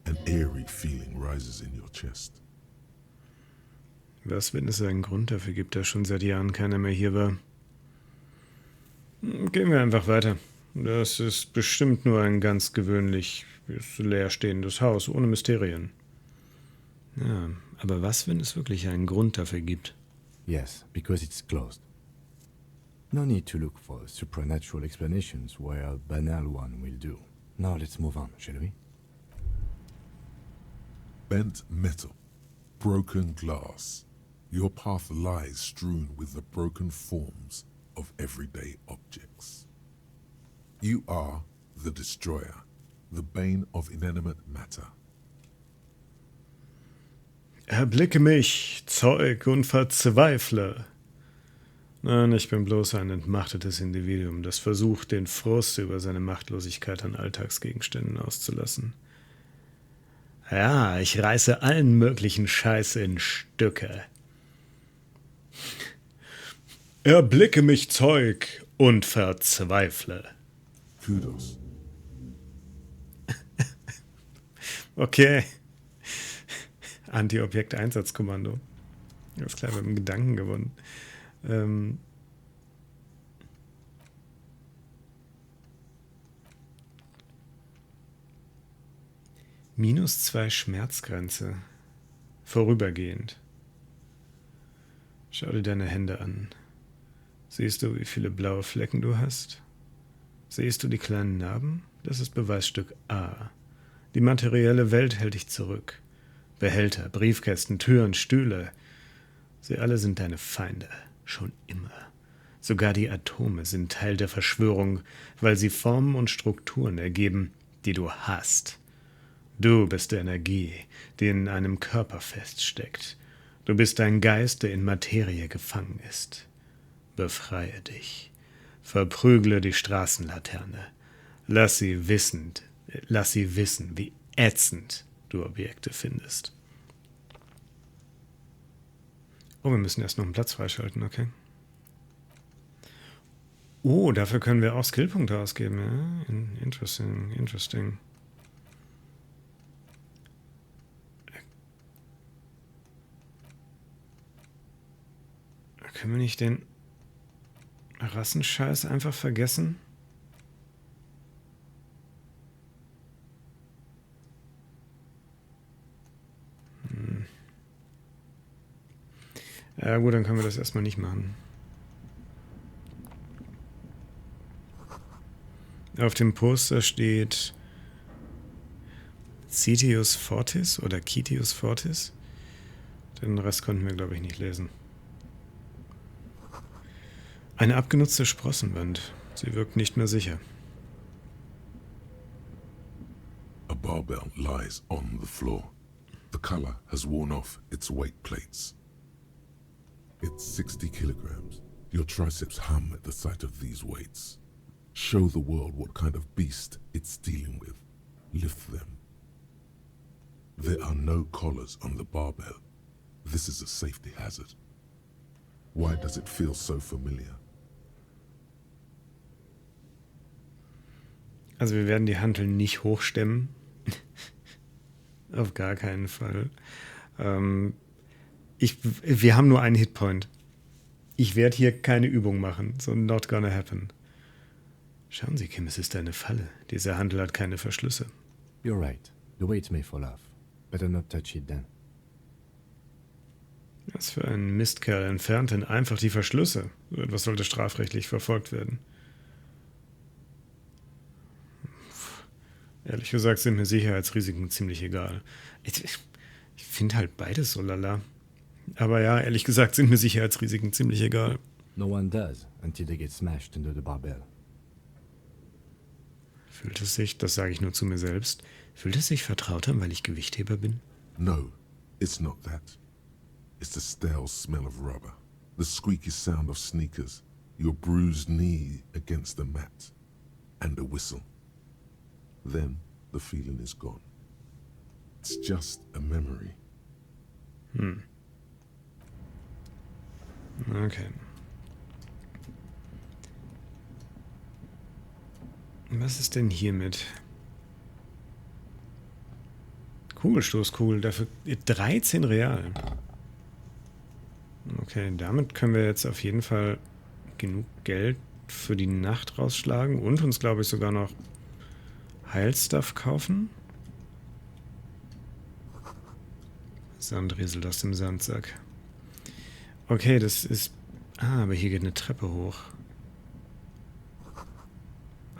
An eerie feeling rises in your chest. Was, wenn es einen Grund dafür gibt, dass schon seit Jahren keiner mehr hier war? Gehen wir einfach weiter. Das ist bestimmt nur ein ganz gewöhnlich leerstehendes Haus, ohne Mysterien. Ja, aber was, wenn es wirklich einen Grund dafür gibt? Yes, because it's closed. No need to look for supernatural explanations where a banal one will do. Now let's move on, shall we? Bent metal, broken glass. Your path lies strewn with the broken forms of everyday objects. You are the destroyer, the bane of inanimate matter. Erblicke mich, Zeug, und verzweifle. Nein, ich bin bloß ein entmachtetes Individuum, das versucht, den Frust über seine Machtlosigkeit an Alltagsgegenständen auszulassen. Ja, ich reiße allen möglichen Scheiß in Stücke. Erblicke mich, Zeug, und verzweifle. Kudos. Okay. Anti-Objekt-Einsatzkommando. Alles klar, wir haben Gedanken gewonnen. -2 Schmerzgrenze. Vorübergehend. Schau dir deine Hände an. Siehst du, wie viele blaue Flecken du hast? Siehst du die kleinen Narben? Das ist Beweisstück A. Die materielle Welt hält dich zurück. Behälter, Briefkästen, Türen, Stühle. Sie alle sind deine Feinde. Schon immer. Sogar die Atome sind Teil der Verschwörung, weil sie Formen und Strukturen ergeben, die du hast. Du bist die Energie, die in einem Körper feststeckt. Du bist ein Geist, der in Materie gefangen ist. Befreie dich. Verprügle die Straßenlaterne. Lass sie wissen, wie ätzend du Objekte findest. Oh, wir müssen erst noch einen Platz freischalten, okay. Oh, dafür können wir auch Skillpunkte ausgeben, ja? Interesting. Können wir nicht den Rassenscheiß einfach vergessen? Ja gut, dann können wir das erstmal nicht machen. Auf dem Poster steht Citius Fortis oder Citius Fortis. Den Rest konnten wir, glaube ich, nicht lesen. Eine abgenutzte Sprossenwand. Sie wirkt nicht mehr sicher. A barbell lies on the floor. The color has worn off its weight plates. It's 60 kilograms. Your triceps hum at the sight of these weights. Show the world what kind of beast it's dealing with. Lift them. There are no collars on the barbell. This is a safety hazard. Why does it feel so familiar? Also wir werden die Hanteln nicht hochstemmen. Auf gar keinen Fall. Wir haben nur einen Hitpoint. Ich werde hier keine Übung machen. So not gonna happen. Schauen Sie, Kim, es ist eine Falle. Dieser Handel hat keine Verschlüsse. You're right. The weight may fall off. Better not touch it then. Was für ein Mistkerl entfernt denn einfach die Verschlüsse? So etwas sollte strafrechtlich verfolgt werden. Ehrlich gesagt sind mir Sicherheitsrisiken ziemlich egal. Ich finde halt beides so lala. Aber ja, ehrlich gesagt sind mir Sicherheitsrisiken ziemlich egal. No one does until they get smashed into the barbell. Fühlt es sich, das sage ich nur zu mir selbst, fühlt es sich vertrauter, weil ich Gewichtheber bin? No, it's not that. It's the stale smell of rubber, the squeaky sound of sneakers, your bruised knee against the mat, and a whistle. Then the feeling is gone. It's just a memory. Okay. Was ist denn hiermit? Kugelstoßkugel, dafür 13 Real. Okay, damit können wir jetzt auf jeden Fall genug Geld für die Nacht rausschlagen und uns, glaube ich, sogar noch Heilstuff kaufen. Sand rieselt aus dem Sandsack. Okay, das ist... aber hier geht eine Treppe hoch.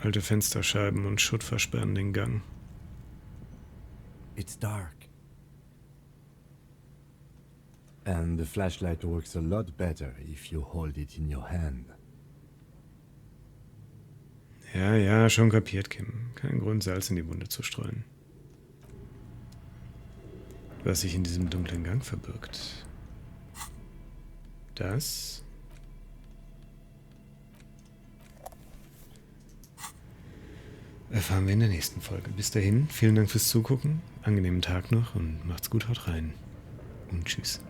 Alte Fensterscheiben und Schutt versperren den Gang. It's dark. And the flashlight works a lot better if you hold it in your hand. Ja, schon kapiert, Kim. Kein Grund, Salz in die Wunde zu streuen. Was sich in diesem dunklen Gang verbirgt. Das... erfahren wir in der nächsten Folge. Bis dahin, vielen Dank fürs Zugucken, angenehmen Tag noch und macht's gut, haut rein und tschüss.